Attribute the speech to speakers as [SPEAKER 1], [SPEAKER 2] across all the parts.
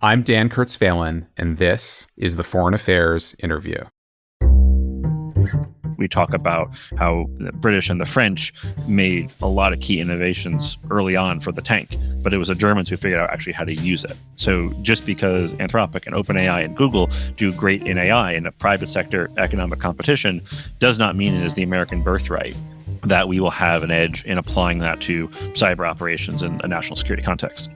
[SPEAKER 1] I'm Dan Kurtz-Phelan, and this is the Foreign Affairs Interview.
[SPEAKER 2] We talk about how the British and the French made a lot of key innovations early on for the tank, but it was the Germans who figured out actually how to use it. So just because Anthropic and OpenAI and Google do great in AI in a private sector economic competition does not mean it is the American birthright that we will have an edge in applying that to cyber operations in a national security context.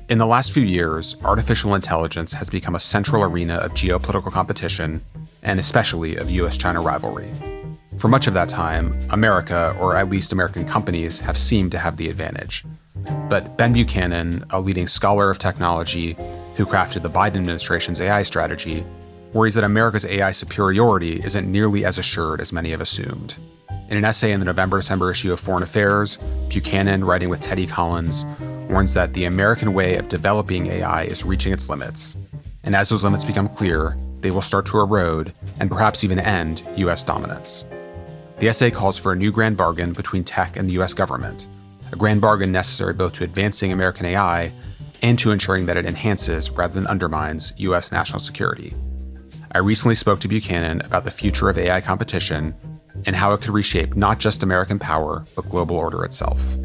[SPEAKER 1] In the last few years, artificial intelligence has become a central arena of geopolitical competition, and especially of U.S China rivalry. For much of that time, America, or at least American companies, have seemed to have the advantage. But Ben Buchanan, a leading scholar of technology who crafted the Biden administration's AI strategy, worries that America's AI superiority isn't nearly as assured as many have assumed. In an essay in the November-December issue of Foreign Affairs, Buchanan, writing with Tantum Collins, warns that the American way of developing AI is reaching its limits. And as those limits become clear, they will start to erode and perhaps even end U.S. dominance. The essay calls for a new grand bargain between tech and the U.S. government, a grand bargain necessary both to advancing American AI and to ensuring that it enhances rather than undermines U.S. national security. I recently spoke to Buchanan about the future of AI competition and how it could reshape not just American power, but global order itself.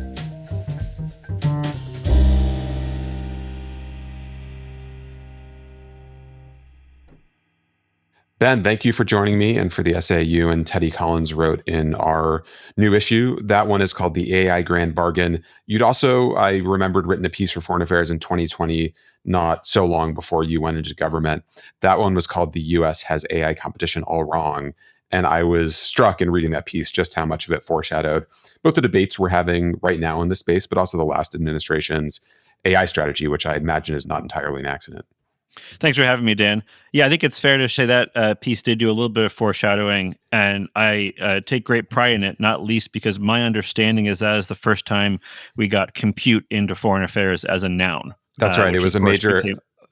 [SPEAKER 1] Ben, thank you for joining me and for the essay you and Tantum Collins wrote in our new issue. That one is called The AI Grand Bargain. You'd also, I remembered, written a piece for Foreign Affairs in 2020, not so long before you went into government. That one was called The U.S. Has AI Competition All Wrong. And I was struck in reading that piece just how much of it foreshadowed both the debates we're having right now in this space, but also the last administration's AI strategy, which I imagine is not entirely an accident.
[SPEAKER 2] Thanks for having me, Dan. Yeah, I think it's fair to say that piece did do a little bit of foreshadowing, and I take great pride in it, not least because my understanding is that is the first time we got compute into foreign affairs as a noun.
[SPEAKER 1] That's right. It was a major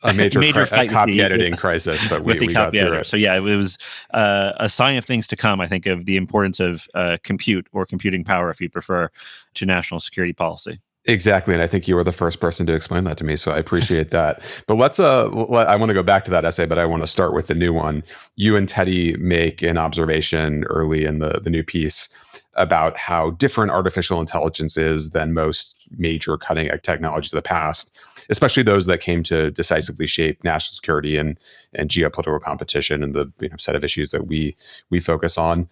[SPEAKER 1] copy editing crisis, but we got through it.
[SPEAKER 2] So yeah, it was a sign of things to come, I think, of the importance of compute or computing power, if you prefer, to national security policy.
[SPEAKER 1] Exactly. And I think you were the first person to explain that to me. So I appreciate that. But I want to go back to that essay, but I want to start with the new one. You and Teddy make an observation early in the new piece about how different artificial intelligence is than most major cutting edge technologies of the past, especially those that came to decisively shape national security and geopolitical competition and the set of issues that we focus on.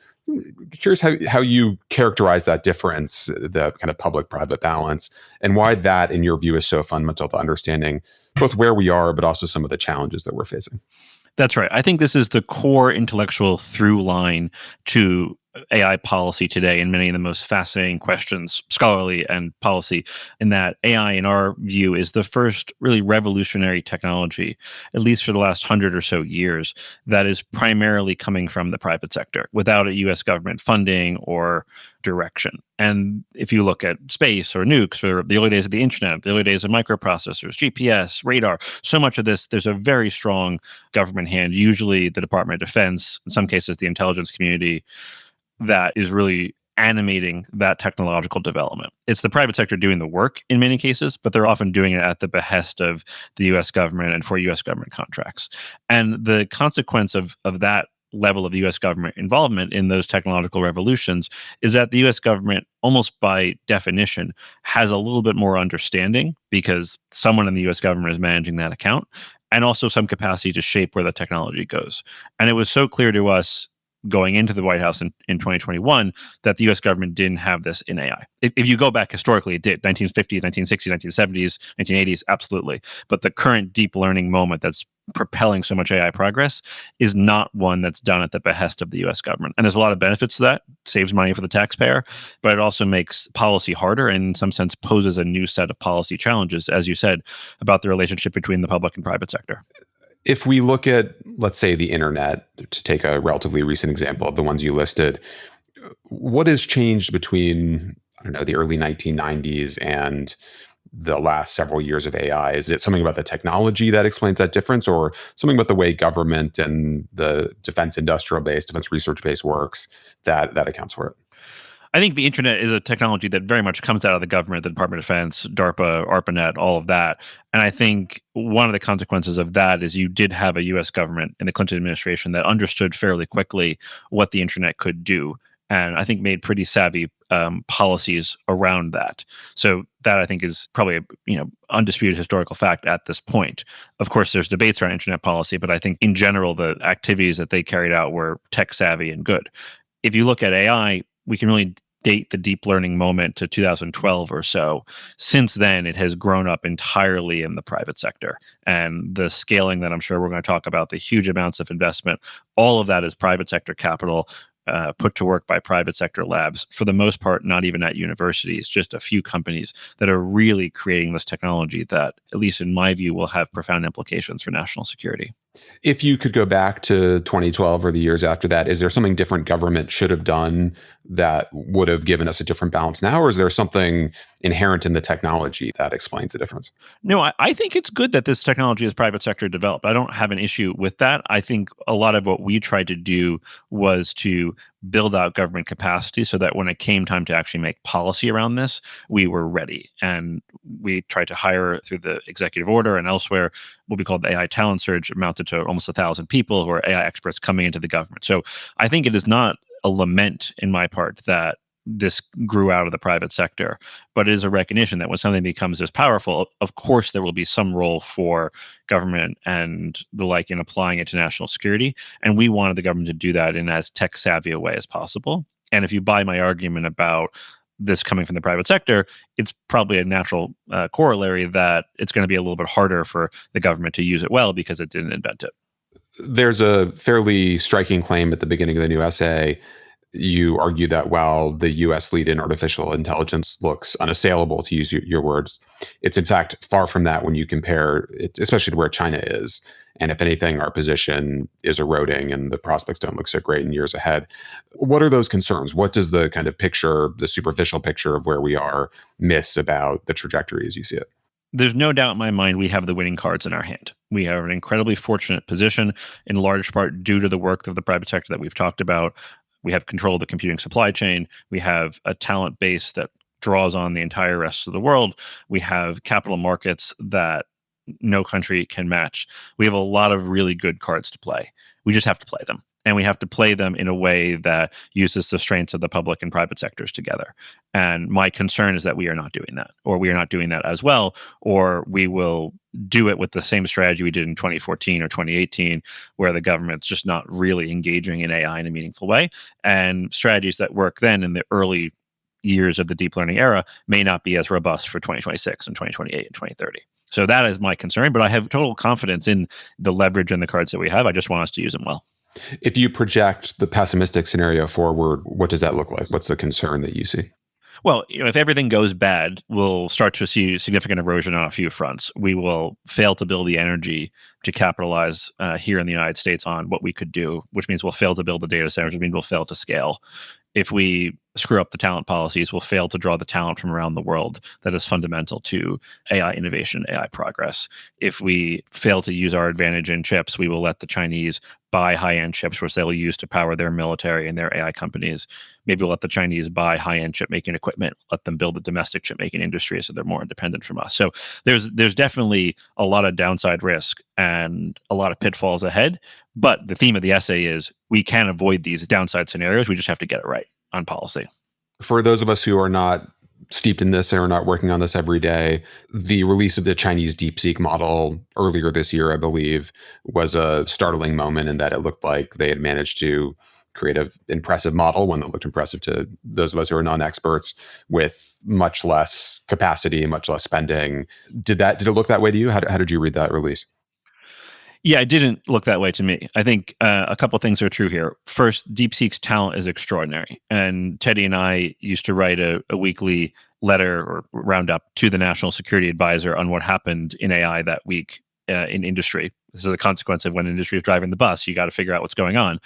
[SPEAKER 1] Curious how you characterize that difference, the kind of public-private balance, and why that, in your view, is so fundamental to understanding both where we are, but also some of the challenges that we're facing.
[SPEAKER 2] That's right. I think this is the core intellectual through line to AI policy today and many of the most fascinating questions, scholarly and policy, in that AI, in our view, is the first really revolutionary technology, at least for the last 100 or so years, that is primarily coming from the private sector without a U.S. government funding or direction. And if you look at space or nukes or the early days of the internet, the early days of microprocessors, GPS, radar, so much of this, there's a very strong government hand, usually the Department of Defense, in some cases the intelligence community, that is really animating that technological development. It's the private sector doing the work in many cases, but they're often doing it at the behest of the U.S. government and for U.S. government contracts. And the consequence of that level of U.S. government involvement in those technological revolutions is that the U.S. government, almost by definition, has a little bit more understanding because someone in the U.S. government is managing that account, and also some capacity to shape where the technology goes. And it was so clear to us going into the White House in 2021 that the U.S. government didn't have this in AI. If you go back historically, it did. 1950s, 1960s, 1970s, 1980s, absolutely. But the current deep learning moment that's propelling so much AI progress is not one that's done at the behest of the U.S. government. And there's a lot of benefits to that. It saves money for the taxpayer, but it also makes policy harder and in some sense poses a new set of policy challenges, as you said, about the relationship between the public and private sector.
[SPEAKER 1] If we look at, let's say, the internet, to take a relatively recent example of the ones you listed, what has changed between, the early 1990s and the last several years of AI? Is it something about the technology that explains that difference, or something about the way government and the defense industrial base, defense research base works that accounts for it?
[SPEAKER 2] I think the internet is a technology that very much comes out of the government, the Department of Defense, DARPA, ARPANET, all of that. And I think one of the consequences of that is you did have a U.S. government in the Clinton administration that understood fairly quickly what the internet could do, and I think made pretty savvy policies around that. So that I think is probably a undisputed historical fact at this point. Of course, there's debates around internet policy, but I think in general the activities that they carried out were tech savvy and good. If you look at AI, we can really date the deep learning moment to 2012 or so. Since then, it has grown up entirely in the private sector. And the scaling that I'm sure we're going to talk about, the huge amounts of investment, all of that is private sector capital put to work by private sector labs. For the most part, not even at universities, just a few companies that are really creating this technology that, at least in my view, will have profound implications for national security.
[SPEAKER 1] If you could go back to 2012 or the years after that, is there something different government should have done that would have given us a different balance now? Or is there something inherent in the technology that explains the difference?
[SPEAKER 2] No, I think it's good that this technology is private sector developed. I don't have an issue with that. I think a lot of what we tried to do was to build out government capacity so that when it came time to actually make policy around this, we were ready. And we tried to hire through the executive order and elsewhere what we called the AI talent surge, amounted to almost 1,000 people who are AI experts coming into the government. So I think it is not a lament in my part that this grew out of the private sector, but it is a recognition that when something becomes this powerful, of course, there will be some role for government and the like in applying it to national security. And we wanted the government to do that in as tech savvy a way as possible. And if you buy my argument about this coming from the private sector, it's probably a natural corollary that it's going to be a little bit harder for the government to use it well because it didn't invent it.
[SPEAKER 1] There's a fairly striking claim at the beginning of the new essay. You argue that while the U.S. lead in artificial intelligence looks unassailable, to use your words, it's in fact far from that when you compare it, especially to where China is. And if anything, our position is eroding and the prospects don't look so great in years ahead. What are those concerns? What does the kind of picture, the superficial picture of where we are, miss about the trajectory as you see it?
[SPEAKER 2] There's no doubt in my mind we have the winning cards in our hand. We have an incredibly fortunate position, in large part due to the work of the private sector that we've talked about. We have control of the computing supply chain. We have a talent base that draws on the entire rest of the world. We have capital markets that no country can match. We have a lot of really good cards to play. We just have to play them. And we have to play them in a way that uses the strengths of the public and private sectors together. And my concern is that we are not doing that, or we are not doing that as well, or we will do it with the same strategy we did in 2014 or 2018, where the government's just not really engaging in AI in a meaningful way. And strategies that work then in the early years of the deep learning era may not be as robust for 2026 and 2028 and 2030. So that is my concern, but I have total confidence in the leverage and the cards that we have. I just want us to use them well.
[SPEAKER 1] If you project the pessimistic scenario forward, what does that look like? What's the concern that you see?
[SPEAKER 2] Well, if everything goes bad, we'll start to see significant erosion on a few fronts. We will fail to build the energy to capitalize here in the United States on what we could do, which means we'll fail to build the data centers, which means we'll fail to scale. If we screw up the talent policies, we'll fail to draw the talent from around the world that is fundamental to AI innovation, AI progress. If we fail to use our advantage in chips, we will let the Chinese buy high-end chips, which they'll use to power their military and their AI companies. Maybe we'll let the Chinese buy high-end chip-making equipment, let them build a domestic chip-making industry so they're more independent from us. So there's definitely a lot of downside risk and a lot of pitfalls ahead. But the theme of the essay is we can avoid these downside scenarios. We just have to get it right on policy.
[SPEAKER 1] For those of us who are not steeped in this and are not working on this every day, the release of the Chinese DeepSeek model earlier this year, I believe, was a startling moment in that it looked like they had managed to create an impressive model, one that looked impressive to those of us who are non-experts, with much less capacity, much less spending. Did it look that way to you? How did you read that release?
[SPEAKER 2] Yeah, it didn't look that way to me. I think a couple of things are true here. First, DeepSeek's talent is extraordinary. And Teddy and I used to write a weekly letter or roundup to the National Security Advisor on what happened in AI that week in industry. This is a consequence of when industry is driving the bus. You got to figure out what's going on.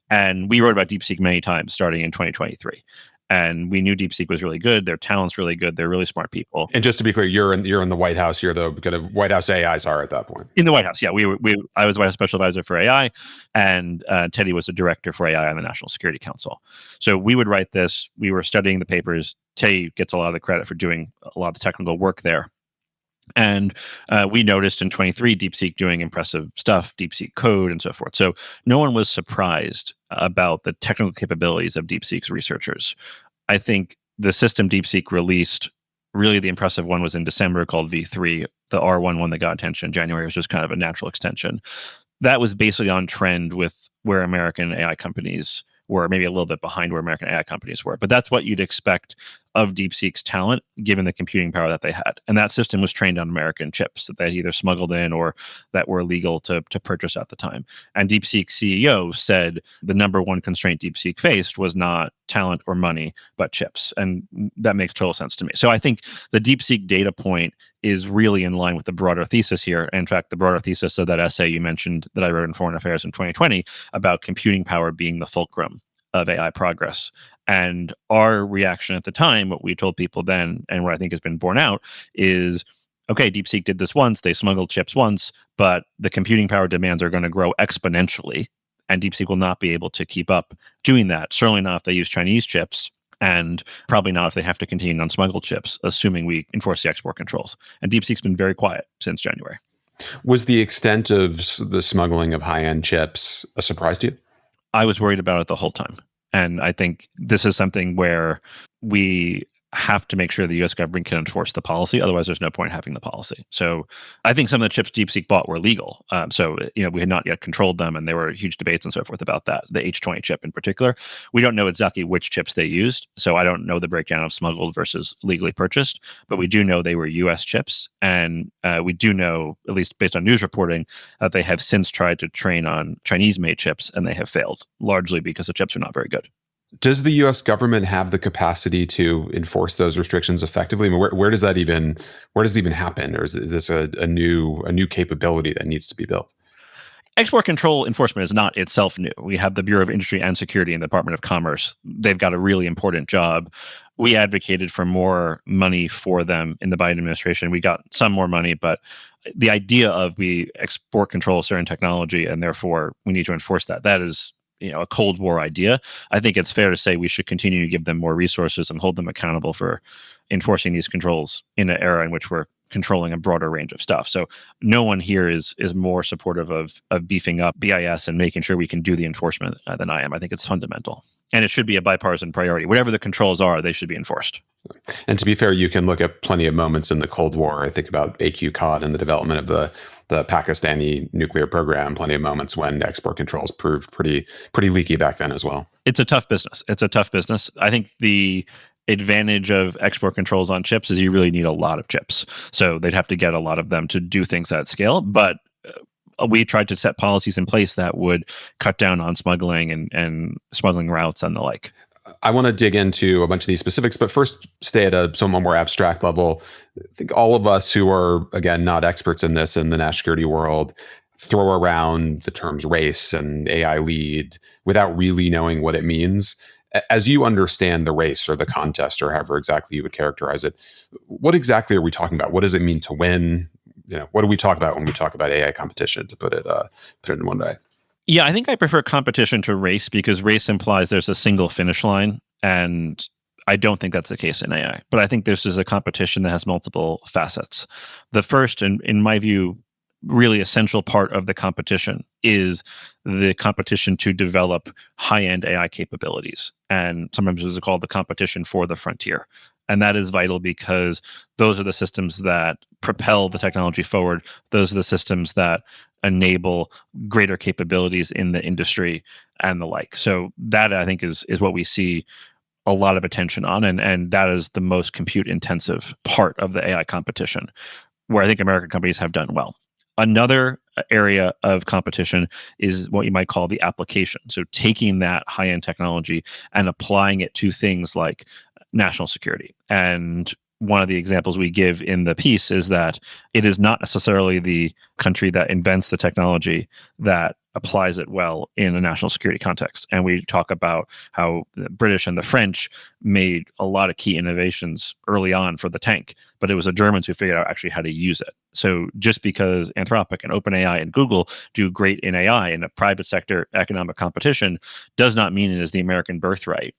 [SPEAKER 2] And we wrote about DeepSeek many times starting in 2023. And we knew DeepSeek was really good. Their talent's really good. They're really smart people.
[SPEAKER 1] And just to be clear, you're in the White House. You're the kind of White House AI czar at that point.
[SPEAKER 2] In the White House, yeah. I was White House Special Advisor for AI, and Teddy was the director for AI on the National Security Council. So we would write this. We were studying the papers. Teddy gets a lot of the credit for doing a lot of the technical work there. And we noticed in 23 DeepSeek doing impressive stuff, DeepSeek code and so forth. So no one was surprised about the technical capabilities of DeepSeek's researchers. I think the system DeepSeek released, really the impressive one was in December, called V3. The R1 one that got attention. January was just kind of a natural extension. That was basically on trend with where American AI companies were, maybe a little bit behind where American AI companies were. But that's what you'd expect of DeepSeek's talent, given the computing power that they had. And that system was trained on American chips that they either smuggled in or that were legal to purchase at the time. And DeepSeek's CEO said the number one constraint DeepSeek faced was not talent or money, but chips. And that makes total sense to me. So I think the DeepSeek data point is really in line with the broader thesis here. In fact, the broader thesis of that essay you mentioned that I wrote in Foreign Affairs in 2020 about computing power being the fulcrum of AI progress. And our reaction at the time, what we told people then, and what I think has been borne out, is okay, DeepSeek did this once, they smuggled chips once, but the computing power demands are going to grow exponentially, and DeepSeek will not be able to keep up doing that. Certainly not if they use Chinese chips, and probably not if they have to continue on smuggled chips, assuming we enforce the export controls. And DeepSeek's been very quiet since January.
[SPEAKER 1] Was the extent of the smuggling of high-end chips a surprise to you?
[SPEAKER 2] I was worried about it the whole time. And I think this is something where we have to make sure the U.S. government can enforce the policy. Otherwise, there's no point in having the policy. So I think some of the chips DeepSeek bought were legal. So we had not yet controlled them, and there were huge debates and so forth about that, the H20 chip in particular. We don't know exactly which chips they used, so I don't know the breakdown of smuggled versus legally purchased, but we do know they were U.S. chips, and we do know, at least based on news reporting, that they have since tried to train on Chinese-made chips, and they have failed, largely because the chips are not very good.
[SPEAKER 1] Does the U.S. government have the capacity to enforce those restrictions effectively? I mean, where does that even happen, or is this a new capability that needs to be built?
[SPEAKER 2] Export control enforcement is not itself new. We have the Bureau of Industry and Security in the Department of Commerce. They've got a really important job. We advocated for more money for them in the Biden administration. We got some more money, but the idea of we export control certain technology and therefore we need to enforce that is a Cold War idea. I think it's fair to say we should continue to give them more resources and hold them accountable for enforcing these controls in an era in which we're controlling a broader range of stuff. So no one here is more supportive of beefing up BIS and making sure we can do the enforcement than I am. I think it's fundamental. And it should be a bipartisan priority. Whatever the controls are, they should be enforced.
[SPEAKER 1] And to be fair, you can look at plenty of moments in the Cold War. I think about AQ-COD and the development of the Pakistani nuclear program, plenty of moments when export controls proved pretty leaky back then as well.
[SPEAKER 2] It's a tough business. I think the advantage of export controls on chips is you really need a lot of chips. So they'd have to get a lot of them to do things at scale. But we tried to set policies in place that would cut down on smuggling and smuggling routes and the like.
[SPEAKER 1] I want to dig into a bunch of these specifics, but first stay at a somewhat more abstract level. I think all of us who are, again, not experts in this in the national security world throw around the terms race and AI lead without really knowing what it means. As you understand the race or the contest or however exactly you would characterize it, what exactly are we talking about? What does it mean to win? What do we talk about when we talk about AI competition, to put it in one way?
[SPEAKER 2] Yeah, I think I prefer competition to race because race implies there's a single finish line, and I don't think that's the case in AI. But I think this is a competition that has multiple facets. The first, and in my view, really essential part of the competition is the competition to develop high-end AI capabilities. And sometimes it's called the competition for the frontier. And that is vital because those are the systems that propel the technology forward. Those are the systems that enable greater capabilities in the industry and the like. So that, I think, is what we see a lot of attention on. And that is the most compute intensive part of the AI competition, where I think American companies have done well. Another area of competition is what you might call the application. So taking that high-end technology and applying it to things like national security. And one of the examples we give in the piece is that it is not necessarily the country that invents the technology that applies it well in a national security context. And we talk about how the British and the French made a lot of key innovations early on for the tank, but it was the Germans who figured out actually how to use it. So just because Anthropic and OpenAI and Google do great in AI in a private sector economic competition does not mean it is the American birthright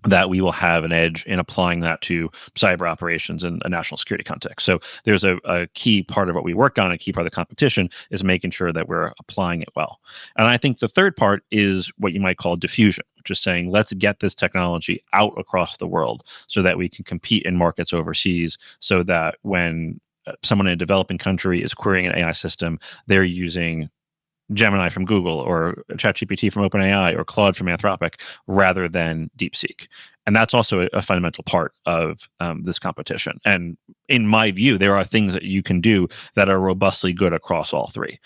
[SPEAKER 2] that we will have an edge in applying that to cyber operations in a national security context. So there's a key part of what we work on, a key part of the competition is making sure that we're applying it well. And I think the third part is what you might call diffusion, which is saying, let's get this technology out across the world so that we can compete in markets overseas, so that when someone in a developing country is querying an AI system, they're using Gemini from Google or ChatGPT from OpenAI or Claude from Anthropic rather than DeepSeek. And that's also a fundamental part of this competition. And in my view, there are things that you can do that are robustly good across all three.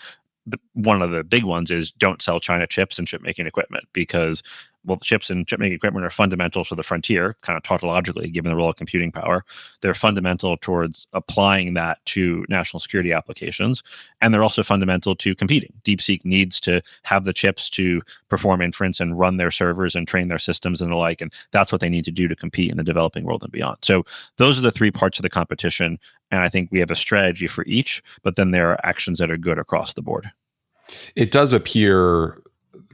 [SPEAKER 2] One of the big ones is don't sell China chips and chip making equipment, because chips and chip making equipment are fundamental to the frontier, kind of tautologically, given the role of computing power. They're fundamental towards applying that to national security applications, and they're also fundamental to competing. DeepSeek needs to have the chips to perform inference and run their servers and train their systems and the like, and that's what they need to do to compete in the developing world and beyond. So those are the three parts of the competition, and I think we have a strategy for each, but then there are actions that are good across the board.
[SPEAKER 1] It does appear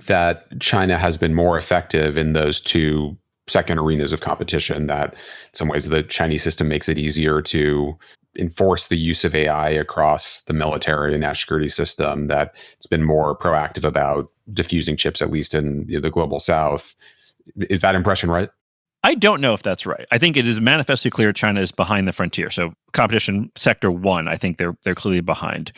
[SPEAKER 1] that China has been more effective in those two second arenas of competition, that in some ways the Chinese system makes it easier to enforce the use of AI across the military and national security system, that it's been more proactive about diffusing chips, at least in the global south. Is that impression right?
[SPEAKER 2] I don't know if that's right. I think it is manifestly clear China is behind the frontier. So competition sector one, I think they're clearly behind.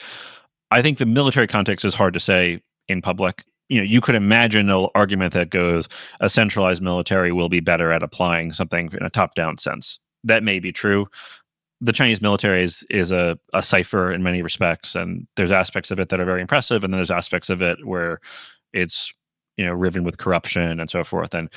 [SPEAKER 2] I think the military context is hard to say in public. You could imagine an argument that goes, a centralized military will be better at applying something in a top-down sense. That may be true. The Chinese military is a cipher in many respects, and there's aspects of it that are very impressive, and then there's aspects of it where it's riven with corruption and so forth. And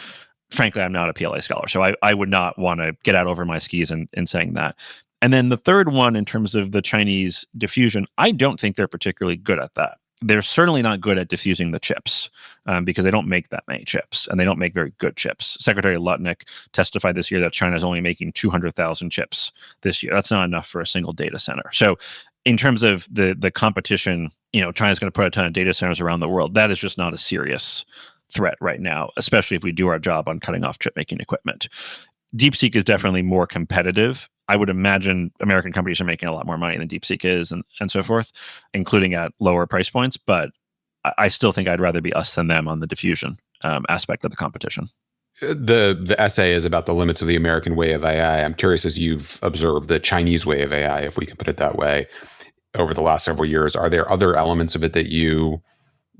[SPEAKER 2] frankly, I'm not a PLA scholar, so I would not want to get out over my skis in saying that. And then the third one, in terms of the Chinese diffusion, I don't think they're particularly good at that. They're certainly not good at diffusing the chips because they don't make that many chips, and they don't make very good chips. Secretary Lutnick testified this year that China is only making 200,000 chips this year. That's not enough for a single data center. So in terms of the competition, China's going to put a ton of data centers around the world. That is just not a serious threat right now, especially if we do our job on cutting off chip making equipment. DeepSeek is definitely more competitive. I would imagine American companies are making a lot more money than DeepSeek is, and so forth, including at lower price points. But I still think I'd rather be us than them on the diffusion aspect of the competition.
[SPEAKER 1] The essay is about the limits of the American way of AI. I'm curious, as you've observed the Chinese way of AI, if we can put it that way, over the last several years, are there other elements of it that you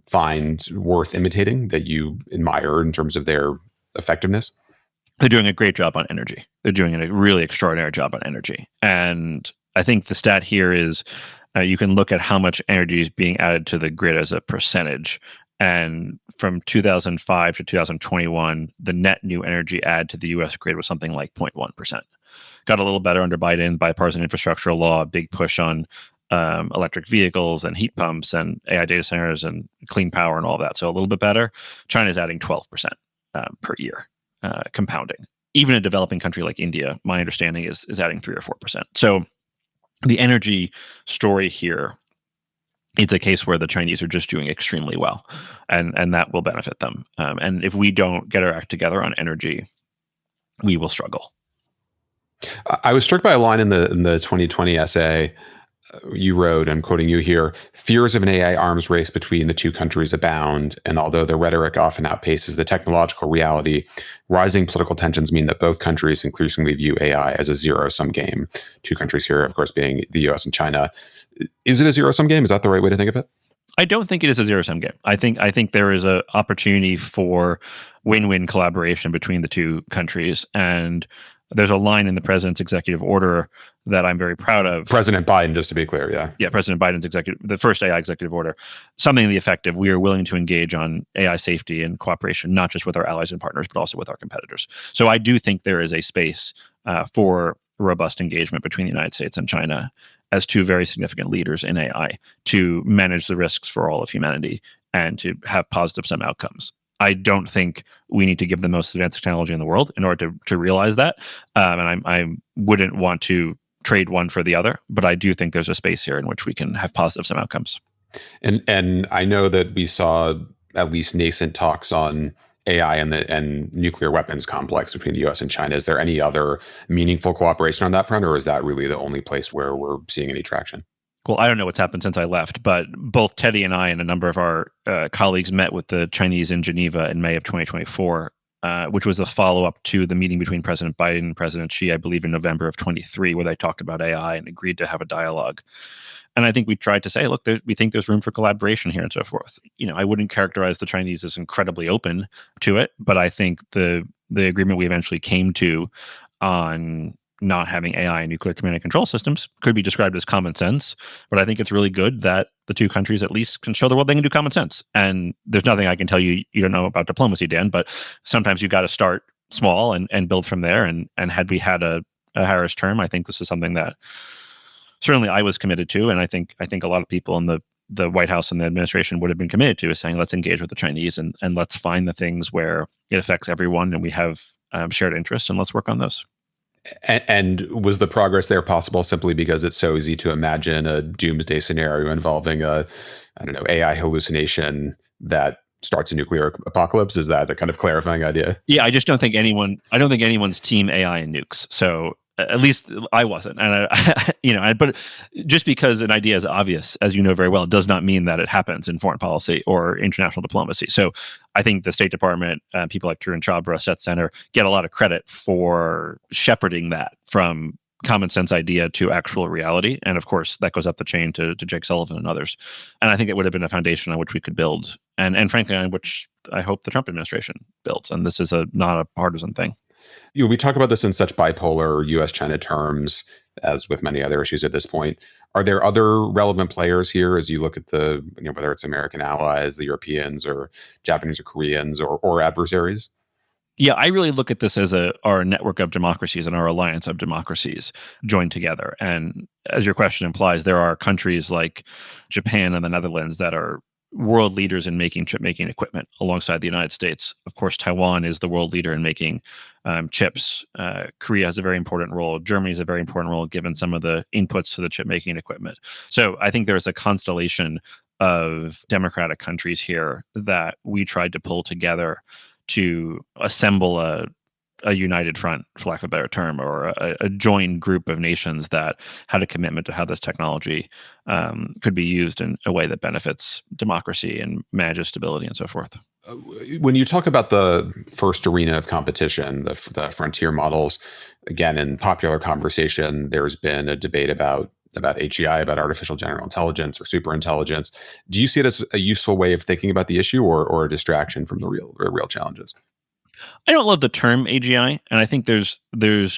[SPEAKER 1] find worth imitating, that you admire in terms of their effectiveness?
[SPEAKER 2] They're doing a great job on energy. They're doing a really extraordinary job on energy. And I think the stat here is you can look at how much energy is being added to the grid as a percentage. And from 2005 to 2021, the net new energy add to the U.S. grid was something like 0.1%. Got a little better under Biden, bipartisan infrastructure law, big push on electric vehicles and heat pumps and AI data centers and clean power and all that. So a little bit better. China's adding 12% per year. Compounding. Even a developing country like India, my understanding is adding 3 or 4%. So the energy story here, it's a case where the Chinese are just doing extremely well, and that will benefit them. And if we don't get our act together on energy, we will struggle.
[SPEAKER 1] I was struck by a line in the 2020 essay you wrote, I'm quoting you here, fears of an AI arms race between the two countries abound, and although the rhetoric often outpaces the technological reality, rising political tensions mean that both countries increasingly view AI as a zero-sum game. Two countries here, of course, being the U.S. and China. Is it a zero-sum game? Is that the right way to think of it?
[SPEAKER 2] I don't think it is a zero-sum game. I think there is an opportunity for win-win collaboration between the two countries, and there's a line in the president's executive order that I'm very proud of.
[SPEAKER 1] President Biden, just to be clear, yeah.
[SPEAKER 2] Yeah, President Biden's the first AI executive order, something to the effect of, we are willing to engage on AI safety and cooperation, not just with our allies and partners, but also with our competitors. So I do think there is a space for robust engagement between the United States and China as two very significant leaders in AI to manage the risks for all of humanity and to have positive sum outcomes. I don't think we need to give the most advanced technology in the world in order to realize that. And I wouldn't want to trade one for the other, but I do think there's a space here in which we can have positive sum outcomes.
[SPEAKER 1] And I know that we saw at least nascent talks on AI and nuclear weapons complex between the U.S. and China. Is there any other meaningful cooperation on that front, or is that really the only place where we're seeing any traction?
[SPEAKER 2] Well, I don't know what's happened since I left, but both Teddy and I and a number of our colleagues met with the Chinese in Geneva in May of 2024, which was a follow-up to the meeting between President Biden and President Xi, I believe, in November of 23, where they talked about AI and agreed to have a dialogue. And I think we tried to say, look, we think there's room for collaboration here and so forth. I wouldn't characterize the Chinese as incredibly open to it, but I think the agreement we eventually came to on not having AI and nuclear command and control systems could be described as common sense. But I think it's really good that the two countries at least can show the world they can do common sense. And there's nothing I can tell you you don't know about diplomacy, Dan, but sometimes you got to start small and build from there. And had we had a Harris term, I think this is something that certainly I was committed to. And I think a lot of people in the White House and the administration would have been committed to, is saying, let's engage with the Chinese and let's find the things where it affects everyone and we have shared interests, and let's work on those.
[SPEAKER 1] And was the progress there possible simply because it's so easy to imagine a doomsday scenario involving AI hallucination that starts a nuclear apocalypse? Is that a kind of clarifying idea?
[SPEAKER 2] Yeah, I don't think anyone's team AI and nukes. So at least I wasn't. And but just because an idea is obvious, as you know very well, does not mean that it happens in foreign policy or international diplomacy. So I think the State Department, people like Tarun Chhabra, Set Center, get a lot of credit for shepherding that from common sense idea to actual reality. And of course, that goes up the chain to Jake Sullivan and others. And I think it would have been a foundation on which we could build, and frankly, on which I hope the Trump administration builds. And this is not a partisan thing.
[SPEAKER 1] We talk about this in such bipolar U.S.-China terms, as with many other issues at this point. Are there other relevant players here as you look at whether it's American allies, the Europeans, or Japanese or Koreans, or adversaries?
[SPEAKER 2] Yeah, I really look at this as our network of democracies and our alliance of democracies joined together. And as your question implies, there are countries like Japan and the Netherlands that are world leaders in making chip-making equipment alongside the United States. Of course, Taiwan is the world leader in making chips. Korea has a very important role. Germany has a very important role given some of the inputs to the chip-making equipment. So I think there's a constellation of democratic countries here that we tried to pull together to assemble a united front, for lack of a better term, or a joined group of nations that had a commitment to how this technology could be used in a way that benefits democracy and manages stability and so forth.
[SPEAKER 1] When you talk about the first arena of competition, the frontier models, again, in popular conversation, there's been a debate about AGI, about artificial general intelligence or superintelligence. Do you see it as a useful way of thinking about the issue, or a distraction from the real challenges?
[SPEAKER 2] I don't love the term AGI, and I think there's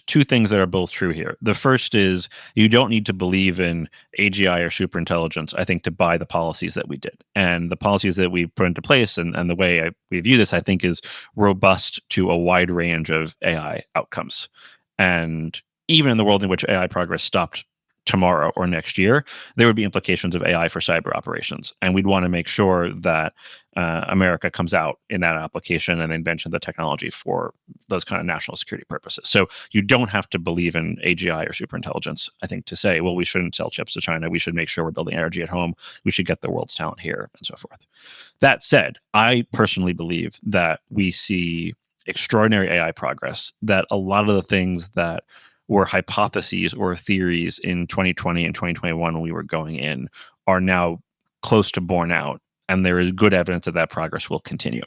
[SPEAKER 2] two things that are both true here. The first is you don't need to believe in AGI or superintelligence, I think, to buy the policies that we did. And the policies that we put into place and the way we view this, I think, is robust to a wide range of AI outcomes. And even in the world in which AI progress stopped tomorrow or next year, there would be implications of AI for cyber operations. And we'd want to make sure that America comes out in that application and invention of the technology for those kind of national security purposes. So you don't have to believe in AGI or superintelligence, I think, to say, well, we shouldn't sell chips to China. We should make sure we're building energy at home. We should get the world's talent here and so forth. That said, I personally believe that we see extraordinary AI progress, that a lot of the things that were hypotheses or theories in 2020 and 2021 when we were going in are now close to borne out. And there is good evidence that progress will continue.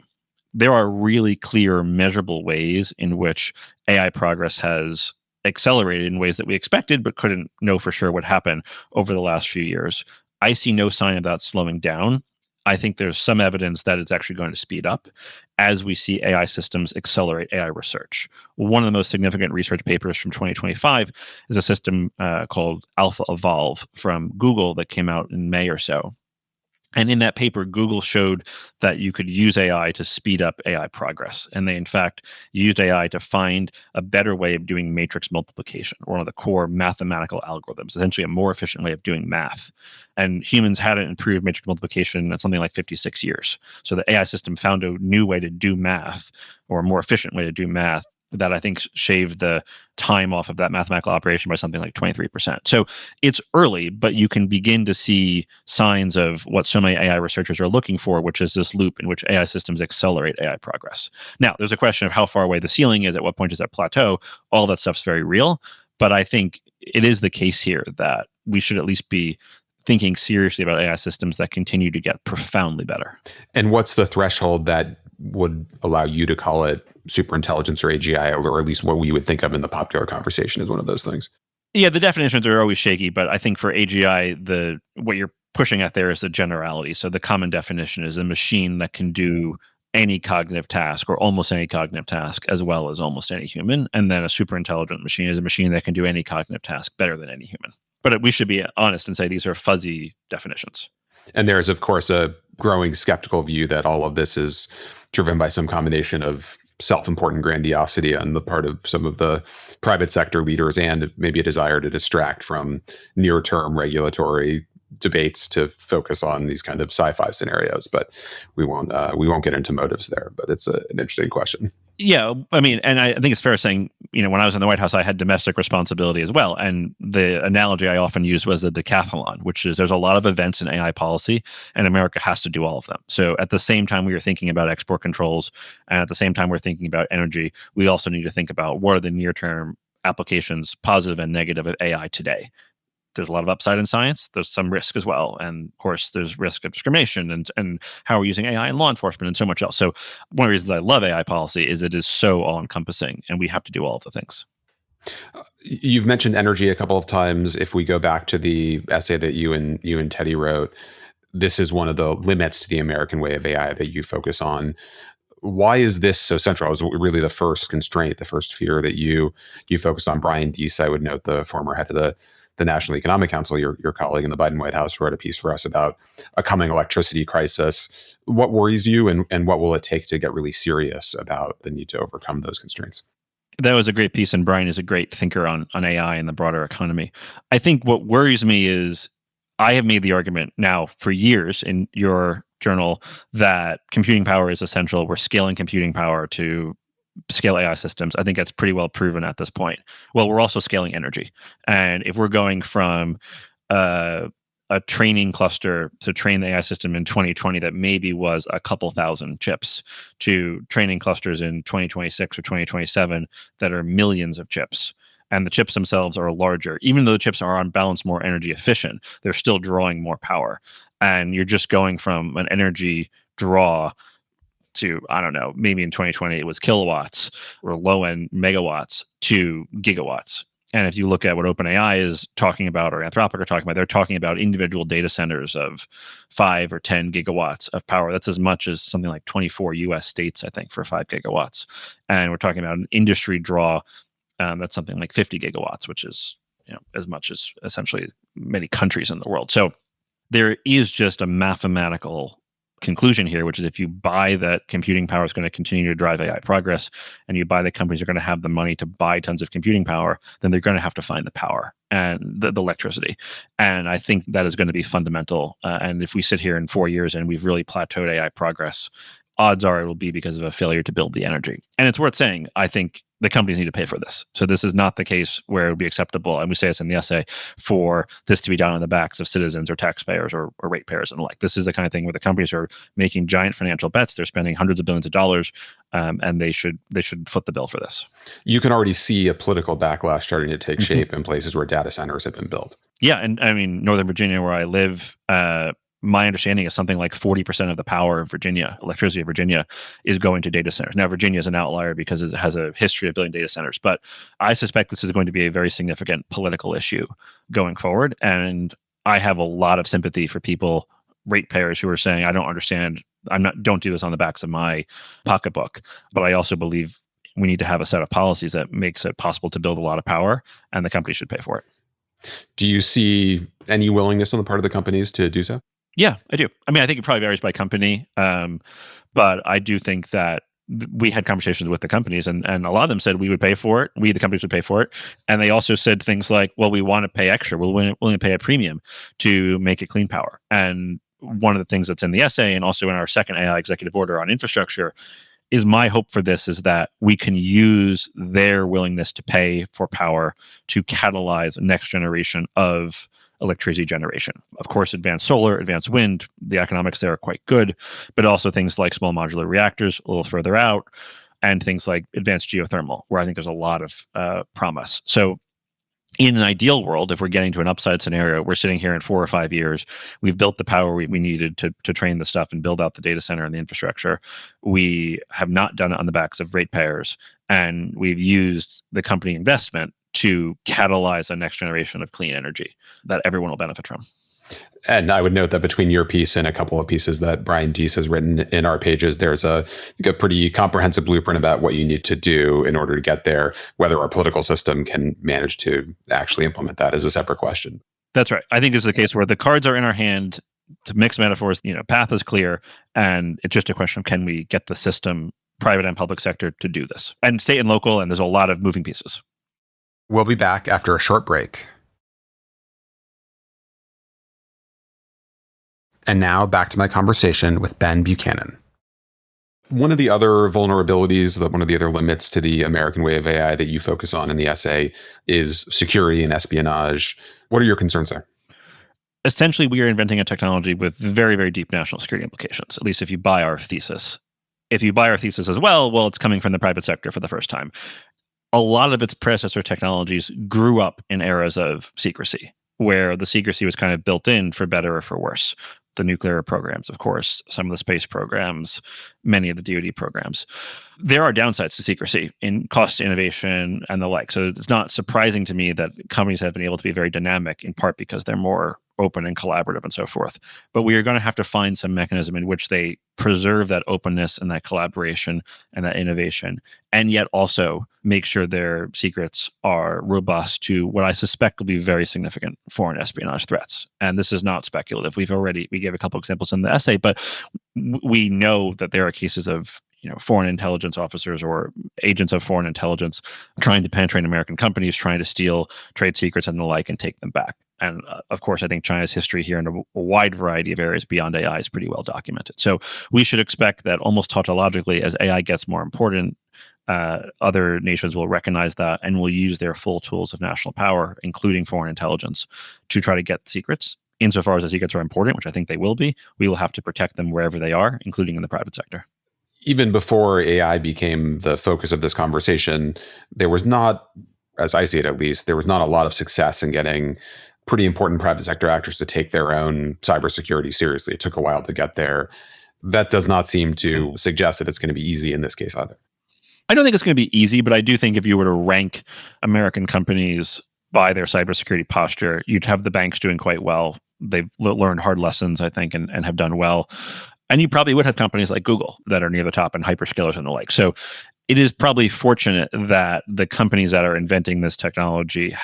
[SPEAKER 2] There are really clear, measurable ways in which AI progress has accelerated in ways that we expected but couldn't know for sure would happen over the last few years. I see no sign of that slowing down. I think there's some evidence that it's actually going to speed up as we see AI systems accelerate AI research. One of the most significant research papers from 2025 is a system called Alpha Evolve from Google that came out in May or so. And in that paper, Google showed that you could use AI to speed up AI progress. And they, in fact, used AI to find a better way of doing matrix multiplication, one of the core mathematical algorithms, essentially a more efficient way of doing math. And humans hadn't improved matrix multiplication in something like 56 years. So the AI system found a new way to do math, or a more efficient way to do math, that I think shaved the time off of that mathematical operation by something like 23%. So it's early, but you can begin to see signs of what so many AI researchers are looking for, which is this loop in which AI systems accelerate AI progress. Now, there's a question of how far away the ceiling is, at what point does that plateau? All that stuff's very real, but I think it is the case here that we should at least be thinking seriously about AI systems that continue to get profoundly better.
[SPEAKER 1] And what's the threshold that would allow you to call it superintelligence or AGI, or at least what we would think of in the popular conversation is one of those things?
[SPEAKER 2] Yeah, the definitions are always shaky, but I think for AGI, what you're pushing at there is the generality. So the common definition is a machine that can do any cognitive task, or almost any cognitive task, as well as almost any human. And then a super intelligent machine is a machine that can do any cognitive task better than any human. But we should be honest and say these are fuzzy definitions.
[SPEAKER 1] And there's, of course, a growing skeptical view that all of this is driven by some combination of self-important grandiosity on the part of some of the private sector leaders, and maybe a desire to distract from near-term regulatory debates to focus on these kind of sci-fi scenarios. But we won't get into motives there. But it's an interesting question.
[SPEAKER 2] Yeah, I mean, and I think it's fair saying, when I was in the White House, I had domestic responsibility as well. And the analogy I often used was the decathlon, which is there's a lot of events in AI policy, and America has to do all of them. So at the same time we are thinking about export controls, and at the same time we're thinking about energy, we also need to think about what are the near-term applications, positive and negative, of AI today. There's a lot of upside in science. There's some risk as well. And of course, there's risk of discrimination and how we're using AI in law enforcement and so much else. So one of the reasons I love AI policy is it is so all-encompassing, and we have to do all of the things.
[SPEAKER 1] You've mentioned energy a couple of times. If we go back to the essay that you and Teddy wrote, this is one of the limits to the American way of AI that you focus on. Why is this so central? It was really the first constraint, the first fear that you focused on. Brian Deese, I would note, the former head of the National Economic Council, your colleague in the Biden White House, wrote a piece for us about a coming electricity crisis. What worries you, and what will it take to get really serious about the need to overcome those constraints?
[SPEAKER 2] That was a great piece, and Brian is a great thinker on AI and the broader economy. I think what worries me is I have made the argument now for years in your journal that computing power is essential. We're scaling computing power to scale AI systems. I think that's pretty well proven at this point. Well, we're also scaling energy. And if we're going from a training cluster to train the AI system in 2020 that maybe was a couple thousand chips, to training clusters in 2026 or 2027 that are millions of chips, and the chips themselves are larger, even though the chips are on balance more energy efficient, they're still drawing more power. And you're just going from an energy draw to, I don't know, maybe in 2020 it was kilowatts or low-end megawatts to gigawatts. And if you look at what OpenAI is talking about, or Anthropic are talking about, they're talking about individual data centers of 5 or 10 gigawatts of power. That's as much as something like 24 U.S. states, I think, for 5 gigawatts. And we're talking about an industry draw that's something like 50 gigawatts, which is as much as essentially many countries in the world. So there is just a mathematical conclusion here, which is if you buy that computing power is going to continue to drive AI progress, and you buy that companies are going to have the money to buy tons of computing power, then they're going to have to find the power and the electricity. And I think that is going to be fundamental. And if we sit here in 4 years and we've really plateaued AI progress, odds are it will be because of a failure to build the energy. And it's worth saying, I think the companies need to pay for this. So this is not the case where it would be acceptable, and we say this in the essay, for this to be done on the backs of citizens or taxpayers or ratepayers and the like. This is the kind of thing where the companies are making giant financial bets. They're spending hundreds of billions of dollars, and they should foot the bill for this.
[SPEAKER 1] You can already see a political backlash starting to take shape in places where data centers have been built.
[SPEAKER 2] Yeah, and I mean, Northern Virginia, where I live, my understanding is something like 40% of the power of Virginia, electricity of Virginia, is going to data centers. Now, Virginia is an outlier because it has a history of building data centers, but I suspect this is going to be a very significant political issue going forward. And I have a lot of sympathy for people, ratepayers, who are saying, I don't understand, don't do this on the backs of my pocketbook. But I also believe we need to have a set of policies that makes it possible to build a lot of power, and the company should pay for it.
[SPEAKER 1] Do you see any willingness on the part of the companies to do so?
[SPEAKER 2] Yeah, I do. I mean, I think it probably varies by company, but I do think that we had conversations with the companies, and a lot of them said we would pay for it. We, the companies, would pay for it, and they also said things like, "Well, we want to pay extra. We're willing to pay a premium to make it clean power." And one of the things that's in the essay, and also in our second AI executive order on infrastructure, is my hope for this is that we can use their willingness to pay for power to catalyze a next generation of electricity generation. Of course, advanced solar, advanced wind, the economics there are quite good, but also things like small modular reactors a little further out, and things like advanced geothermal, where I think there's a lot of promise. So in an ideal world, if we're getting to an upside scenario, we're sitting here in 4 or 5 years. We've built the power we needed to train the stuff and build out the data center and the infrastructure. We have not done it on the backs of ratepayers, and we've used the company investment to catalyze a next generation of clean energy that everyone will benefit from.
[SPEAKER 1] And I would note that between your piece and a couple of pieces that Brian Deese has written in our pages, there's a pretty comprehensive blueprint about what you need to do in order to get there. Whether our political system can manage to actually implement that is a separate question.
[SPEAKER 2] That's right. I think this is a case where the cards are in our hand. To mix metaphors, path is clear, and it's just a question of can we get the system, private and public sector, to do this, and state and local, and there's a lot of moving pieces.
[SPEAKER 1] We'll be back after a short break. And now back to my conversation with Ben Buchanan. One of the other vulnerabilities, one of the other limits to the American way of AI that you focus on in the essay is security and espionage. What are your concerns there?
[SPEAKER 2] Essentially, we are inventing a technology with very, very deep national security implications, at least if you buy our thesis. If you buy our thesis as well, it's coming from the private sector for the first time. A lot of its predecessor technologies grew up in eras of secrecy, where the secrecy was kind of built in for better or for worse. The nuclear programs, of course, some of the space programs, many of the DoD programs. There are downsides to secrecy in cost, innovation, and the like. So it's not surprising to me that companies have been able to be very dynamic, in part because they're more open and collaborative and so forth. But we are going to have to find some mechanism in which they preserve that openness and that collaboration and that innovation, and yet also make sure their secrets are robust to what I suspect will be very significant foreign espionage threats. And this is not speculative. We gave a couple examples in the essay, but we know that there are cases of foreign intelligence officers or agents of foreign intelligence trying to penetrate American companies, trying to steal trade secrets and the like and take them back. And of course, I think China's history here in a wide variety of areas beyond AI is pretty well documented. So we should expect that almost tautologically, as AI gets more important, other nations will recognize that and will use their full tools of national power, including foreign intelligence, to try to get secrets. Insofar as the secrets are important, which I think they will be, we will have to protect them wherever they are, including in the private sector.
[SPEAKER 1] Even before AI became the focus of this conversation, there was not, as I see it at least, there was not a lot of success in getting pretty important private sector actors to take their own cybersecurity seriously. It took a while to get there. That does not seem to suggest that it's going to be easy in this case either.
[SPEAKER 2] I don't think it's going to be easy, but I do think if you were to rank American companies by their cybersecurity posture, you'd have the banks doing quite well. They've learned hard lessons, I think, and have done well. And you probably would have companies like Google that are near the top and hyperscalers and the like. So it is probably fortunate that the companies that are inventing this technology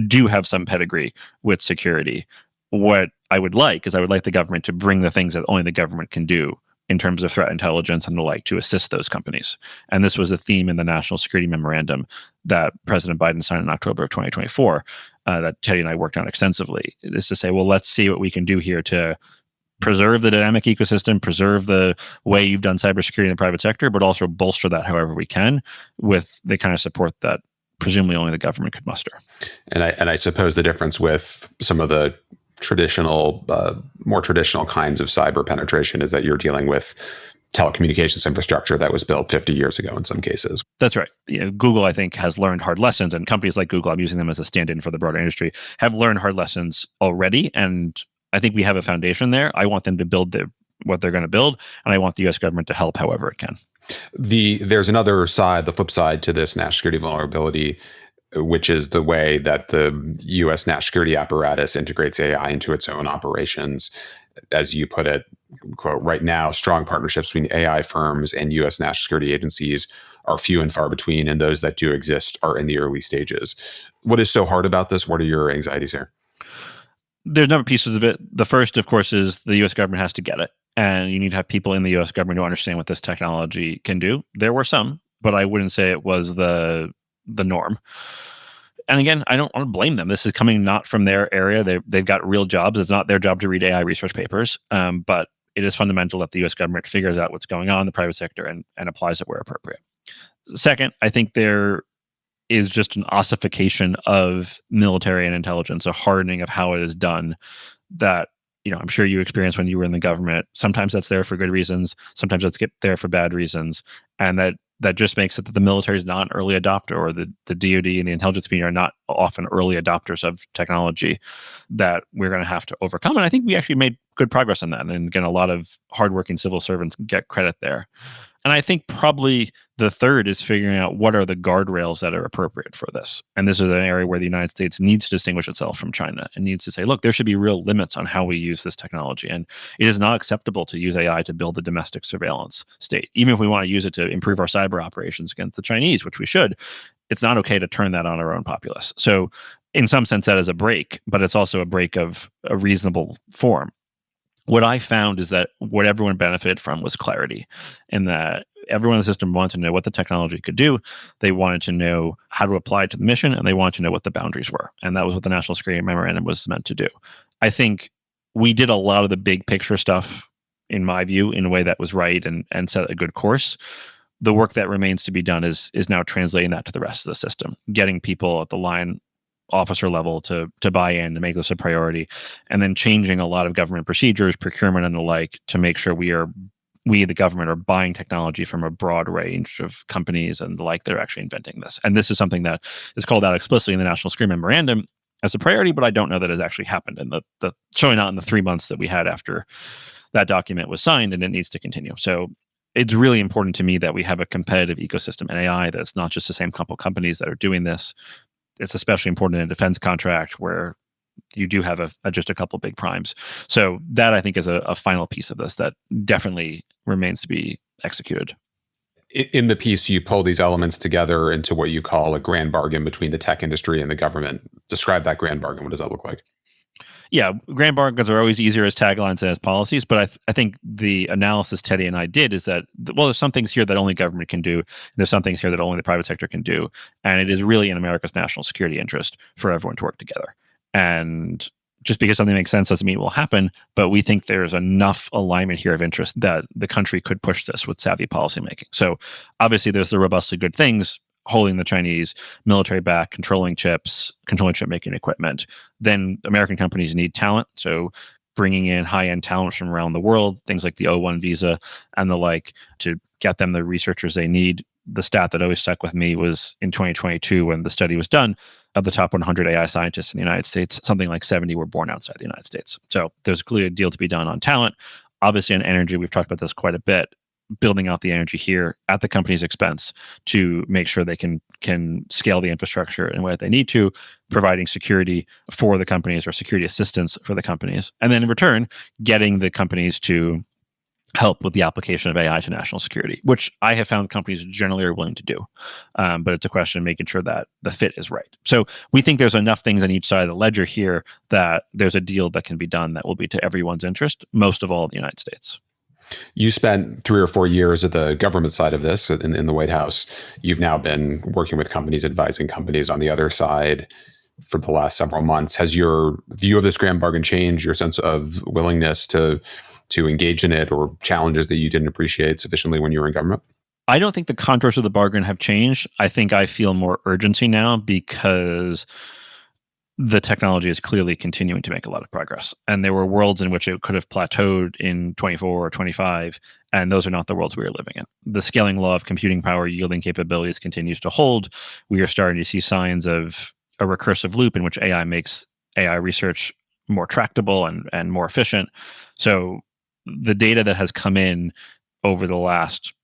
[SPEAKER 2] do have some pedigree with security. What I would like is the government to bring the things that only the government can do in terms of threat intelligence and the like to assist those companies. And this was a theme in the National Security Memorandum that President Biden signed in October of 2024 that Teddy and I worked on extensively, is to say, well, let's see what we can do here to preserve the dynamic ecosystem, preserve the way you've done cybersecurity in the private sector, but also bolster that however we can with the kind of support that presumably only the government could muster.
[SPEAKER 1] And I suppose the difference with some of the more traditional kinds of cyber penetration is that you're dealing with telecommunications infrastructure that was built 50 years ago in some cases.
[SPEAKER 2] That's right. Google, I think, has learned hard lessons, and companies like Google, I'm using them as a stand-in for the broader industry, have learned hard lessons already. And I think we have a foundation there. I want them to build what they're going to build, and I want the U.S. government to help however it can. There's
[SPEAKER 1] another side, the flip side to this national security vulnerability, which is the way that the U.S. national security apparatus integrates AI into its own operations. As you put it, quote, right now, strong partnerships between AI firms and U.S. national security agencies are few and far between, and those that do exist are in the early stages. What is so hard about this? What are your anxieties here?
[SPEAKER 2] There's a number of pieces of it. The first, of course, is the U.S. government has to get it, and you need to have people in the U.S. government who understand what this technology can do. There were some, but I wouldn't say it was the norm. And again, I don't want to blame them. This is coming not from their area. They've got real jobs. It's not their job to read AI research papers, but it is fundamental that the U.S. government figures out what's going on in the private sector and applies it where appropriate. Second, I think there is just an ossification of military and intelligence, a hardening of how it is done that, I'm sure you experienced when you were in the government. Sometimes that's there for good reasons. Sometimes that's there for bad reasons. And that just makes it that the military is not an early adopter, or the DoD and the intelligence community are not often early adopters of technology that we're going to have to overcome. And I think we actually made good progress on that. And again, a lot of hardworking civil servants get credit there. And I think probably the third is figuring out what are the guardrails that are appropriate for this. And this is an area where the United States needs to distinguish itself from China and needs to say, look, there should be real limits on how we use this technology. And it is not acceptable to use AI to build a domestic surveillance state. Even if we want to use it to improve our cyber operations against the Chinese, which we should, it's not okay to turn that on our own populace. So in some sense, that is a break, but it's also a break of a reasonable form. What I found is that what everyone benefited from was clarity, and that everyone in the system wanted to know what the technology could do. They wanted to know how to apply it to the mission, and they wanted to know what the boundaries were. And that was what the National Security Memorandum was meant to do. I think we did a lot of the big picture stuff, in my view, in a way that was right and set a good course. The work that remains to be done is now translating that to the rest of the system, getting people at the line officer level to buy in, to make this a priority, and then changing a lot of government procedures, procurement and the like, to make sure we the government are buying technology from a broad range of companies and the like that are actually inventing this. And this is something that is called out explicitly in the National Security Memorandum as a priority, but I don't know that it actually happened in the certainly not in the 3 months that we had after that document was signed, and it needs to continue. So it's really important to me that we have a competitive ecosystem in AI, that's not just the same couple companies that are doing this. It's especially important in a defense contract where you do have just a couple big primes. So that, I think, is a final piece of this that definitely remains to be executed.
[SPEAKER 1] In the piece, you pull these elements together into what you call a grand bargain between the tech industry and the government. Describe that grand bargain. What does that look like?
[SPEAKER 2] Yeah, grand bargains are always easier as taglines than as policies, but I think the analysis Teddy and I did is that, well, there's some things here that only government can do, and there's some things here that only the private sector can do, and it is really in America's national security interest for everyone to work together. And just because something makes sense doesn't mean it will happen, but we think there's enough alignment here of interest that the country could push this with savvy policymaking. So obviously there's the robustly good things, holding the Chinese military back, controlling chips, controlling chip making equipment. Then American companies need talent. So bringing in high-end talent from around the world, things like the O1 visa and the like, to get them the researchers they need. The stat that always stuck with me was in 2022, when the study was done, of the top 100 AI scientists in the United States, something like 70 were born outside the United States. So there's clearly a deal to be done on talent. Obviously on energy, we've talked about this quite a bit, building out the energy here at the company's expense to make sure they can scale the infrastructure in a way that they need to, providing security for the companies or security assistance for the companies. And then in return, getting the companies to help with the application of AI to national security, which I have found companies generally are willing to do. But it's a question of making sure that the fit is right. So we think there's enough things on each side of the ledger here that there's a deal that can be done that will be to everyone's interest, most of all the United States.
[SPEAKER 1] You spent 3 or 4 years at the government side of this in the White House. You've now been working with companies, advising companies on the other side for the last several months. Has your view of this grand bargain changed, your sense of willingness to engage in it, or challenges that you didn't appreciate sufficiently when you were in government?
[SPEAKER 2] I don't think the contours of the bargain have changed. I think I feel more urgency now because the technology is clearly continuing to make a lot of progress. And there were worlds in which it could have plateaued in 24 or 25, and those are not the worlds we are living in. The scaling law of computing power yielding capabilities continues to hold. We are starting to see signs of a recursive loop in which AI makes AI research more tractable and more efficient. So the data that has come in over the last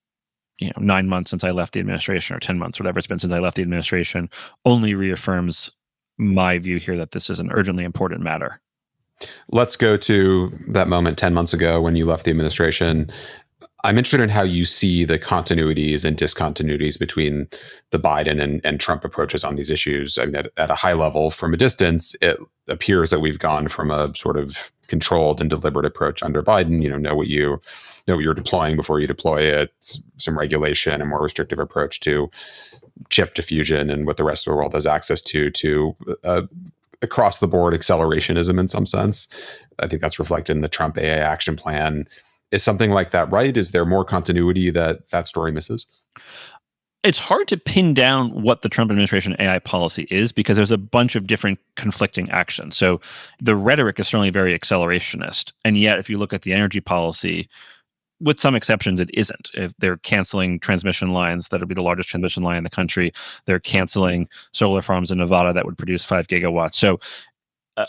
[SPEAKER 2] 9 months since I left the administration, or 10 months, whatever it's been since I left the administration, only reaffirms my view here that this is an urgently important matter.
[SPEAKER 1] Let's go to that moment 10 months ago when you left the administration. I'm interested in how you see the continuities and discontinuities between the Biden and Trump approaches on these issues. I mean, at a high level, from a distance, it appears that we've gone from a sort of controlled and deliberate approach under Biden. Know what you're deploying before you deploy it, some regulation, a more restrictive approach to chip diffusion and what the rest of the world has access to across the board accelerationism in some sense. I think that's reflected in the Trump AI action plan. Is something like that right? Is there more continuity that story misses?
[SPEAKER 2] It's hard to pin down what the Trump administration AI policy is because there's a bunch of different conflicting actions. So the rhetoric is certainly very accelerationist. And yet, if you look at the energy policy, with some exceptions, it isn't. If they're canceling transmission lines that would be the largest transmission line in the country, they're canceling solar farms in Nevada that would produce 5 gigawatts. So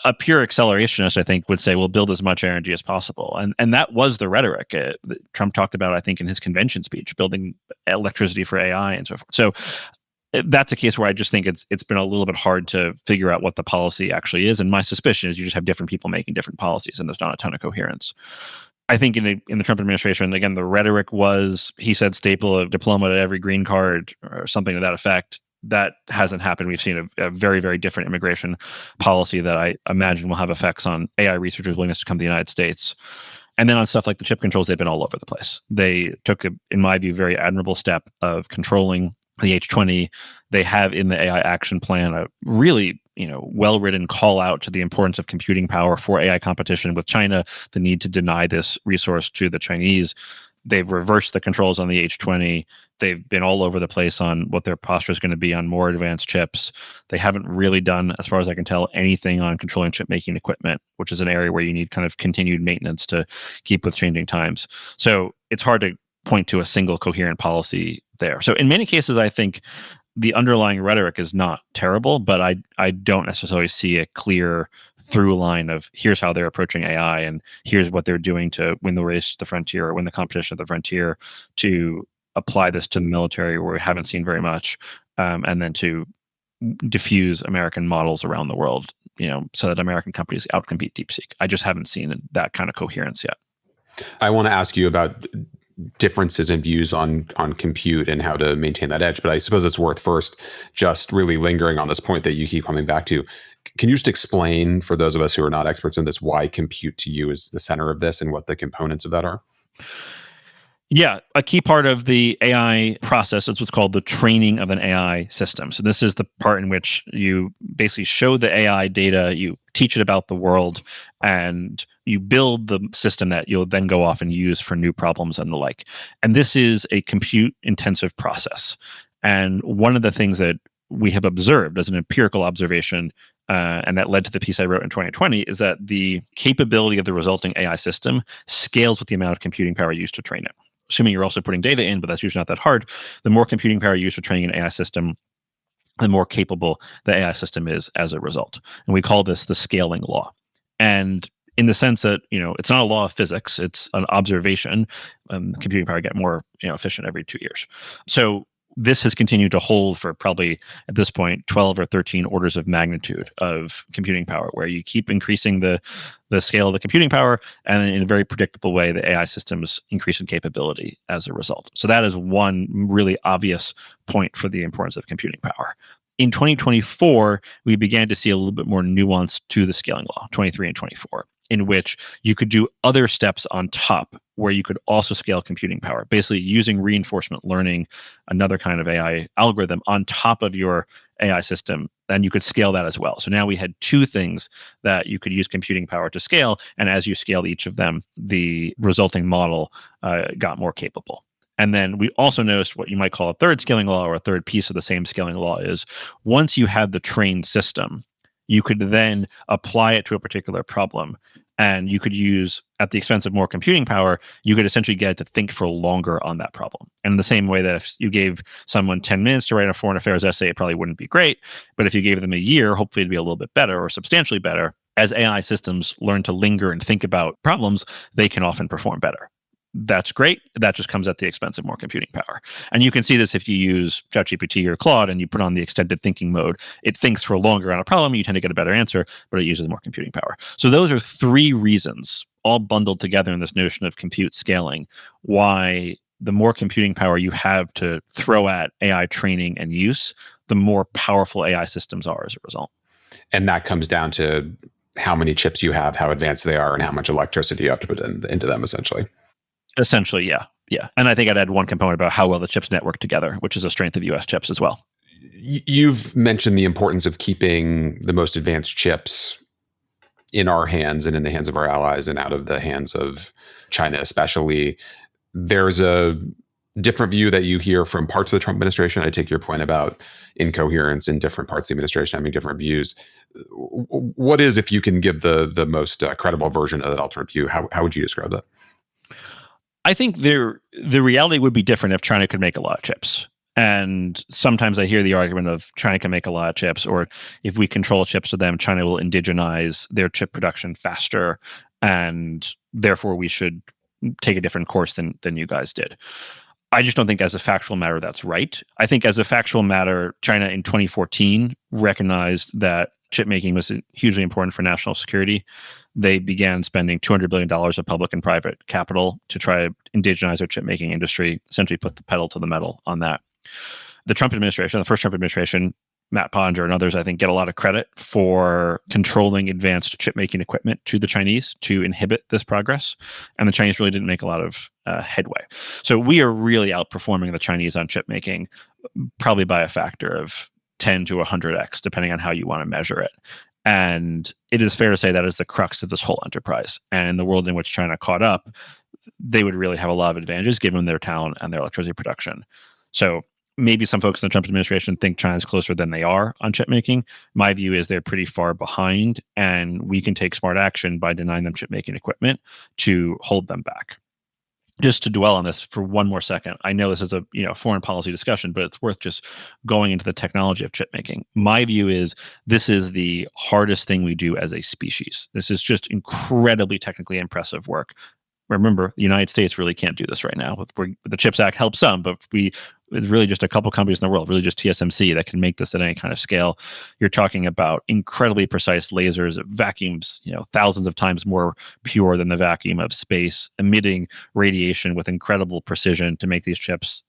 [SPEAKER 2] a pure accelerationist, I think, would say we'll build as much energy as possible. And that was the rhetoric that Trump talked about, I think, in his convention speech, building electricity for AI and so forth. So that's a case where I just think it's been a little bit hard to figure out what the policy actually is. And my suspicion is you just have different people making different policies, and there's not a ton of coherence. I think in the Trump administration, again, the rhetoric was, he said, staple a diploma to every green card or something to that effect. That hasn't happened. We've seen a very, very different immigration policy that I imagine will have effects on AI researchers' willingness to come to the United States. And then on stuff like the chip controls, they've been all over the place. They took, in my view, very admirable step of controlling the H-20. They have in the AI action plan a really well-written call out to the importance of computing power for AI competition with China, the need to deny this resource to the Chinese. They've reversed the controls on the H-20. They've been all over the place on what their posture is going to be on more advanced chips. They haven't really done, as far as I can tell, anything on controlling chip making equipment, which is an area where you need kind of continued maintenance to keep with changing times. So it's hard to point to a single coherent policy there. So in many cases, I think the underlying rhetoric is not terrible, but I don't necessarily see a clear through line of here's how they're approaching AI and here's what they're doing to win the race to the frontier or win the competition at the frontier, to apply this to the military where we haven't seen very much, and then to diffuse American models around the world, so that American companies outcompete DeepSeek. I just haven't seen that kind of coherence yet.
[SPEAKER 1] I want to ask you about differences in views on compute and how to maintain that edge. But I suppose it's worth first just really lingering on this point that you keep coming back to. Can you just explain, for those of us who are not experts in this, why compute to you is the center of this and what the components of that are?
[SPEAKER 2] Yeah, a key part of the AI process is what's called the training of an AI system. So this is the part in which you basically show the AI data, you teach it about the world, and you build the system that you'll then go off and use for new problems and the like. And this is a compute-intensive process. And one of the things that we have observed as an empirical observation, and that led to the piece I wrote in 2020, is that the capability of the resulting AI system scales with the amount of computing power used to train it. Assuming you're also putting data in, but that's usually not that hard. The more computing power used for training an AI system, the more capable the AI system is as a result. And we call this the scaling law. And in the sense that, it's not a law of physics, it's an observation. Computing power get more efficient every 2 years. So this has continued to hold for probably, at this point, 12 or 13 orders of magnitude of computing power, where you keep increasing the scale of the computing power, and in a very predictable way, the AI systems increase in capability as a result. So that is one really obvious point for the importance of computing power. In 2024, we began to see a little bit more nuance to the scaling law, 23 and 24, in which you could do other steps on top where you could also scale computing power, basically using reinforcement learning, another kind of AI algorithm on top of your AI system, and you could scale that as well. So now we had two things that you could use computing power to scale, and as you scaled each of them, the resulting model got more capable. And then we also noticed what you might call a third scaling law, or a third piece of the same scaling law, is once you had the trained system, you could then apply it to a particular problem. And you could use, at the expense of more computing power, you could essentially get it to think for longer on that problem. And in the same way that if you gave someone 10 minutes to write a foreign affairs essay, it probably wouldn't be great. But if you gave them a year, hopefully it'd be a little bit better or substantially better. As AI systems learn to linger and think about problems, they can often perform better. That's great. That just comes at the expense of more computing power. And you can see this if you use ChatGPT or Claude and you put on the extended thinking mode. It thinks for longer on a problem. You tend to get a better answer, but it uses more computing power. So those are three reasons, all bundled together in this notion of compute scaling, why the more computing power you have to throw at AI training and use, the more powerful AI systems are as a result.
[SPEAKER 1] And that comes down to how many chips you have, how advanced they are, and how much electricity you have to put into them, essentially.
[SPEAKER 2] Essentially, yeah. Yeah. And I think I'd add one component about how well the chips network together, which is a strength of US chips as well.
[SPEAKER 1] You've mentioned the importance of keeping the most advanced chips in our hands and in the hands of our allies and out of the hands of China, especially. There's a different view that you hear from parts of the Trump administration. I take your point about incoherence in different parts of the administration having different views. What is, if you can give the most credible version of that alternate view, how would you describe that?
[SPEAKER 2] I think the reality would be different if China could make a lot of chips. And sometimes I hear the argument of China can make a lot of chips, or if we control chips to them, China will indigenize their chip production faster, and therefore we should take a different course than you guys did. I just don't think as a factual matter that's right. I think as a factual matter, China in 2014 recognized that chip making was hugely important for national security. They began spending $200 billion of public and private capital to try to indigenize their chip making industry, essentially put the pedal to the metal on that. The Trump administration, the first Trump administration, Matt Pottinger and others, I think, get a lot of credit for controlling advanced chip making equipment to the Chinese to inhibit this progress. And the Chinese really didn't make a lot of headway. So we are really outperforming the Chinese on chip making, probably by a factor of 10 to 100x, depending on how you want to measure it. And it is fair to say that is the crux of this whole enterprise. And in the world in which China caught up, they would really have a lot of advantages given their talent and their electricity production. So maybe some folks in the Trump administration think China's closer than they are on chip making. My view is they're pretty far behind, and we can take smart action by denying them chip making equipment to hold them back. Just to dwell on this for one more second, I know this is a foreign policy discussion, but it's worth just going into the technology of chip making. My view is this is the hardest thing we do as a species. This is just incredibly technically impressive work. Remember, the United States really can't do this right now. The CHIPS Act helps some, but it's really just a couple companies in the world, really just TSMC, that can make this at any kind of scale. You're talking about incredibly precise lasers, vacuums, thousands of times more pure than the vacuum of space, emitting radiation with incredible precision to make these chips.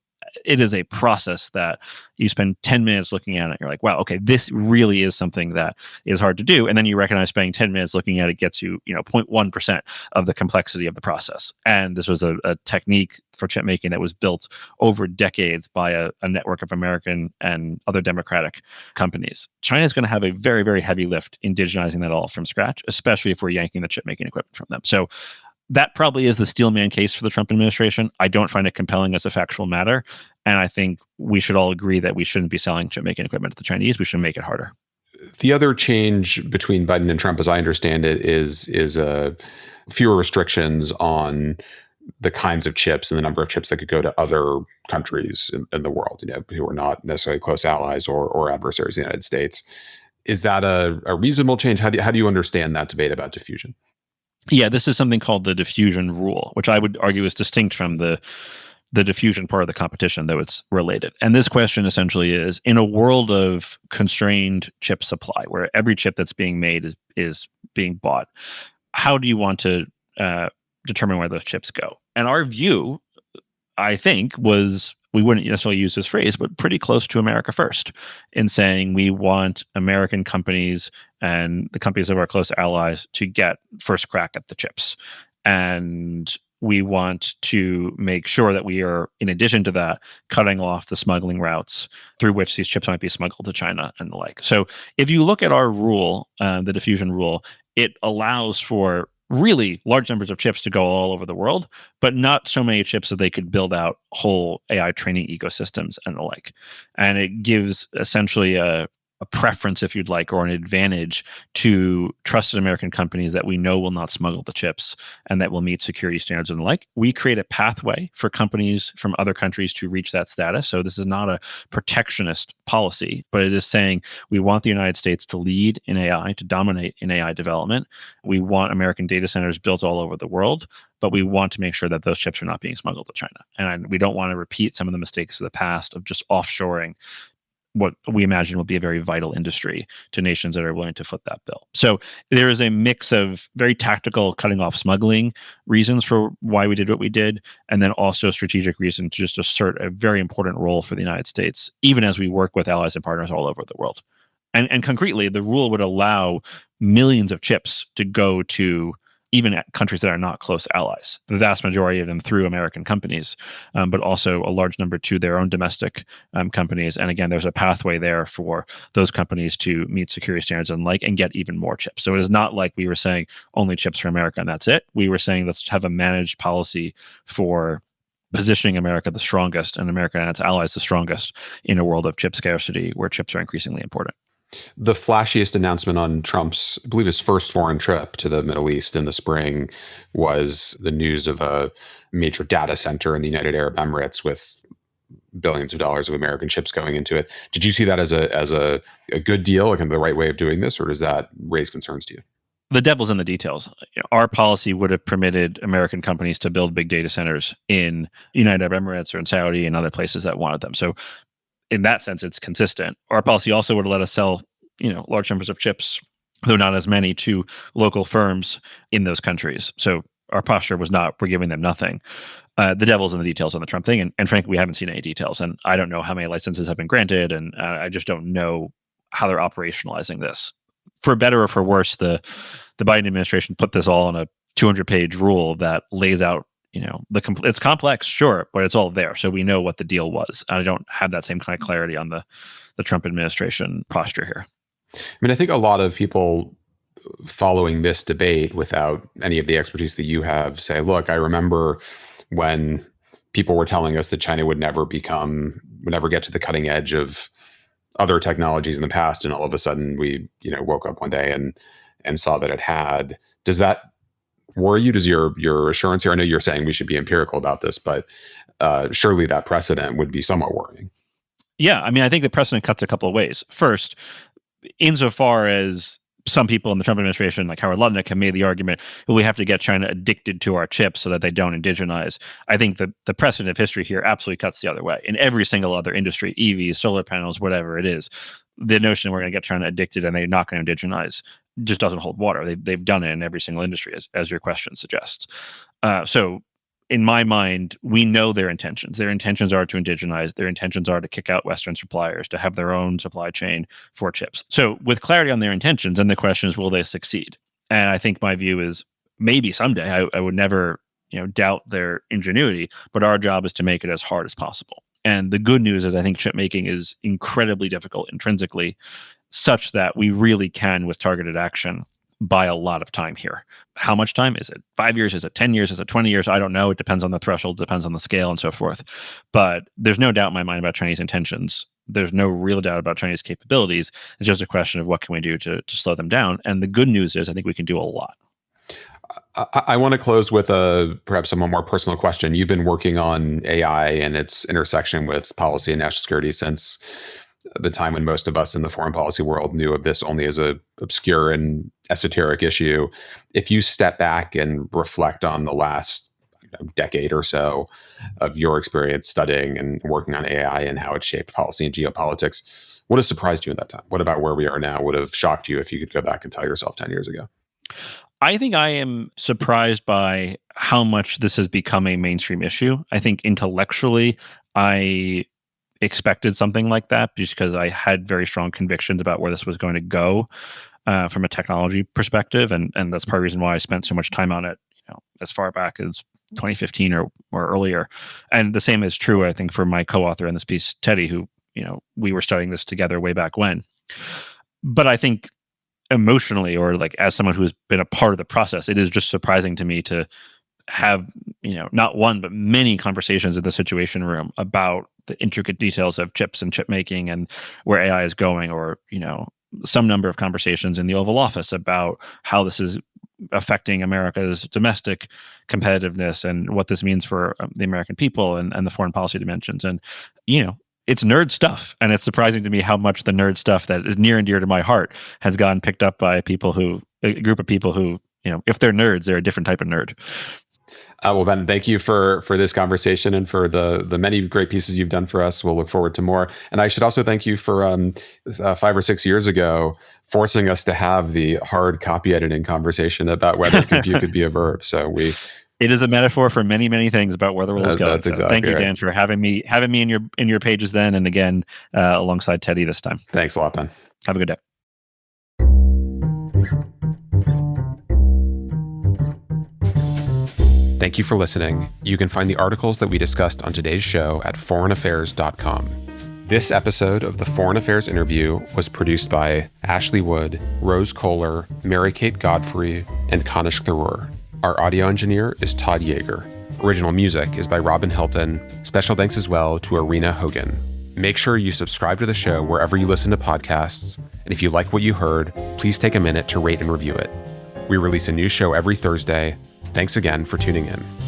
[SPEAKER 2] It is a process that you spend 10 minutes looking at it. You're like, wow, okay, this really is something that is hard to do. And then you recognize spending 10 minutes looking at it gets you, 0.1% of the complexity of the process. And this was a technique for chip making that was built over decades by a network of American and other democratic companies. China is going to have a very, very heavy lift indigenizing that all from scratch, especially if we're yanking the chip making equipment from them. So that probably is the steelman case for the Trump administration. I don't find it compelling as a factual matter. And I think we should all agree that we shouldn't be selling chip making equipment to the Chinese. We should make it harder.
[SPEAKER 1] The other change between Biden and Trump, as I understand it, is fewer restrictions on the kinds of chips and the number of chips that could go to other countries in the world, who are not necessarily close allies or adversaries of the United States. Is that a reasonable change? How do you understand that debate about diffusion?
[SPEAKER 2] Yeah, this is something called the diffusion rule, which I would argue is distinct from the diffusion part of the competition, though it's related. And this question essentially is, in a world of constrained chip supply, where every chip that's being made is being bought, how do you want to determine where those chips go? And our view, I think, was, we wouldn't necessarily use this phrase, but pretty close to America first, in saying we want American companies and the companies of our close allies to get first crack at the chips. And we want to make sure that we are, in addition to that, cutting off the smuggling routes through which these chips might be smuggled to China and the like. So if you look at our rule, the diffusion rule, it allows for really large numbers of chips to go all over the world, but not so many chips that they could build out whole AI training ecosystems and the like. And it gives essentially a preference, if you'd like, or an advantage to trusted American companies that we know will not smuggle the chips and that will meet security standards and the like. We create a pathway for companies from other countries to reach that status. So this is not a protectionist policy, but it is saying we want the United States to lead in AI, to dominate in AI development. We want American data centers built all over the world, but we want to make sure that those chips are not being smuggled to China. And we don't want to repeat some of the mistakes of the past of just offshoring what we imagine will be a very vital industry to nations that are willing to foot that bill. So there is a mix of very tactical cutting off smuggling reasons for why we did what we did, and then also strategic reason to just assert a very important role for the United States, even as we work with allies and partners all over the world. And concretely, the rule would allow millions of chips to go to even countries that are not close allies, the vast majority of them through American companies, but also a large number to their own domestic companies. And again, there's a pathway there for those companies to meet security standards and get even more chips. So it is not like we were saying only chips for America and that's it. We were saying let's have a managed policy for positioning America the strongest and America and its allies the strongest in a world of chip scarcity where chips are increasingly important.
[SPEAKER 1] The flashiest announcement on Trump's, I believe his first foreign trip to the Middle East in the spring was the news of a major data center in the United Arab Emirates with billions of dollars of American chips going into it. Did you see that as a good deal, like the right way of doing this, or does that raise concerns to you?
[SPEAKER 2] The devil's in the details. Our policy would have permitted American companies to build big data centers in United Arab Emirates or in Saudi and other places that wanted them. So in that sense, it's consistent. Our policy also would have let us sell, large numbers of chips, though not as many, to local firms in those countries. So our posture was not, we're giving them nothing. The devil's in the details on the Trump thing. And frankly, we haven't seen any details. And I don't know how many licenses have been granted. And I just don't know how they're operationalizing this. For better or for worse, the Biden administration put this all in a 200-page rule that lays out it's complex, sure, but it's all there. So we know what the deal was. I don't have that same kind of clarity on the Trump administration posture here.
[SPEAKER 1] I mean, I think a lot of people following this debate without any of the expertise that you have say, look, I remember when people were telling us that China would never get to the cutting edge of other technologies in the past. And all of a sudden we, woke up one day and saw that it had. Does that worry you? Does your assurance here? I know you're saying we should be empirical about this, but surely that precedent would be somewhat worrying.
[SPEAKER 2] Yeah, I mean, I think the precedent cuts a couple of ways. First, insofar as some people in the Trump administration, like Howard Lutnick, have made the argument, we have to get China addicted to our chips so that they don't indigenize. I think the precedent of history here absolutely cuts the other way. In every single other industry, EVs, solar panels, whatever it is, the notion we're going to get China addicted and they're not going to indigenize just doesn't hold water. They've done it in every single industry, as your question suggests. So in my mind, we know their intentions. Their intentions are to indigenize. Their intentions are to kick out Western suppliers, to have their own supply chain for chips. So with clarity on their intentions, and the question is, will they succeed? And I think my view is maybe someday. I would never doubt their ingenuity, but our job is to make it as hard as possible. And the good news is I think chip making is incredibly difficult intrinsically, such that we really can, with targeted action, buy a lot of time here. How much time? Is it 5 years? Is it 10 years? Is it 20 years? I don't know. It depends on the threshold, depends on the scale and so forth. But there's no doubt in my mind about Chinese intentions. There's no real doubt about Chinese capabilities. It's just a question of what can we do to slow them down. And the good news is I think we can do a lot.
[SPEAKER 1] I want to close with perhaps a more personal question. You've been working on AI and its intersection with policy and national security since the time when most of us in the foreign policy world knew of this only as a obscure and esoteric issue. If you step back and reflect on the last decade or so of your experience studying and working on AI and how it shaped policy and geopolitics, what has surprised you in that time? What about where we are now would have shocked you if you could go back and tell yourself 10 years ago?
[SPEAKER 2] I think I am surprised by how much this has become a mainstream issue. I think intellectually, I expected something like that just because I had very strong convictions about where this was going to go from a technology perspective. And that's part of the reason why I spent so much time on it, as far back as 2015 or earlier. And the same is true, I think, for my co-author in this piece, Teddy, who, we were studying this together way back when. But I think emotionally, or like as someone who's been a part of the process, it is just surprising to me to have, not one, but many conversations in the Situation Room about the intricate details of chips and chip making and where AI is going, or, some number of conversations in the Oval Office about how this is affecting America's domestic competitiveness and what this means for the American people and the foreign policy dimensions. And, it's nerd stuff. And it's surprising to me how much the nerd stuff that is near and dear to my heart has gotten picked up by a group of people who, if they're nerds, they're a different type of nerd.
[SPEAKER 1] Well, Ben, thank you for this conversation and for the many great pieces you've done for us. We'll look forward to more. And I should also thank you for 5 or 6 years ago forcing us to have the hard copy editing conversation about whether compute could be a verb. So
[SPEAKER 2] it is a metaphor for many, many things about where the world is going.
[SPEAKER 1] That's exactly
[SPEAKER 2] thank you,
[SPEAKER 1] right.
[SPEAKER 2] Dan, for having me in your pages then, and again alongside Teddy this time.
[SPEAKER 1] Thanks a lot, Ben.
[SPEAKER 2] Have a good day.
[SPEAKER 1] Thank you for listening. You can find the articles that we discussed on today's show at foreignaffairs.com. This episode of the Foreign Affairs Interview was produced by Ashley Wood, Rose Kohler, Mary-Kate Godfrey, and Kanish Tharoor. Our audio engineer is Todd Yeager. Original music is by Robin Hilton. Special thanks as well to Arena Hogan. Make sure you subscribe to the show wherever you listen to podcasts, and if you like what you heard, please take a minute to rate and review it. We release a new show every Thursday. Thanks again for tuning in.